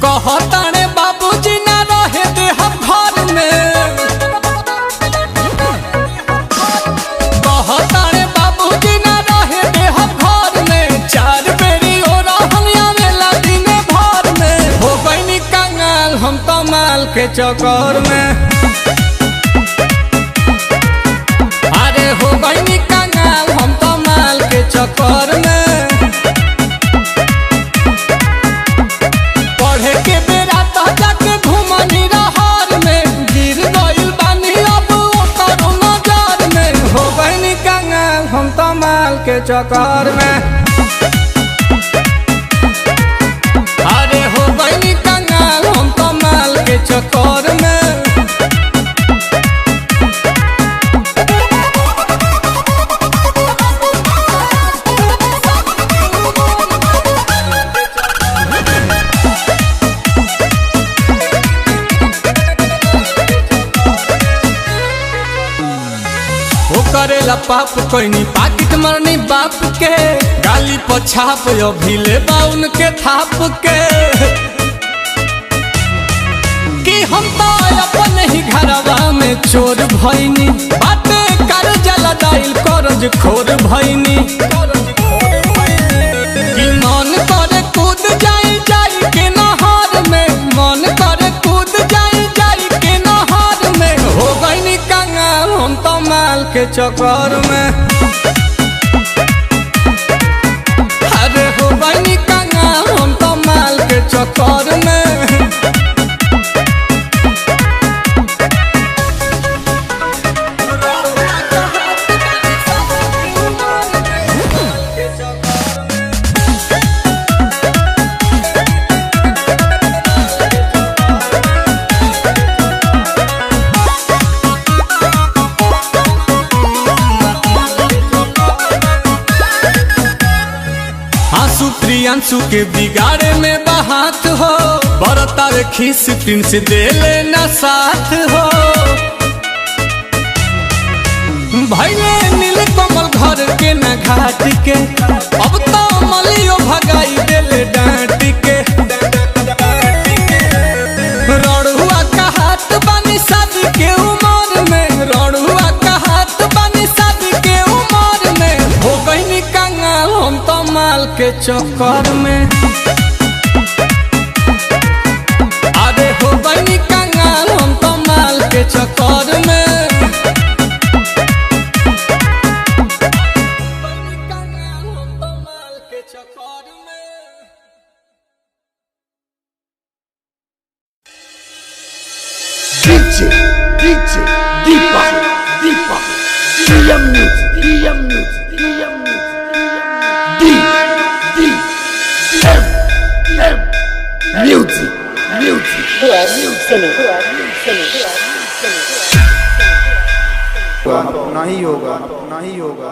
कहताने बाबूजी ना रहे दे हम घर में, कहताने बाबूजी ना रहे दे हम घर में। 4 बेरी हो रहनिया मेला दिन भर में। हो गईनी कंगाल हम तो माल के चक्कर में। अरे हो गईनी कंगाल हम तो माल के चक्कर में। के चक्कर में अरे हो गईनी कंगाल हम तो माल के चक्कर में। करेला पाप कोई पाकिट मरनी बाप के। गाली पछाप अभी ले बाउन के थाप के। कि हम तो अपन ही घरवा में चोर भईनी। बाटे कर जला दाइल करज खोर भईनी। कि मन करे कूद जाई जाई के नहर में। मन करे कूद जाई जाई के नहर में। हो गईनी कंगाल हम तो माल के चक्कर में। अरे हो गईनी कंगाल हम तो माल के चक्कर में। प्रियांशु के बिगाड़े में बहात हो। बरता खीस तीन से दे लेना साथ हो। भैले नील कमल घर के न घाट के। अब तो मलियो भगाई देले डांट के। रड़ुआ का हाथ बनी शादी के उमर में। रड़ुआ का हाथ बनी शादी के उमर में। हो गईनी कंगाल हम तो माल के चक्कर में। अरे हो गईनी कंगाल हम तो माल के चक्कर में। DJ Deepak DM News नहीं होगा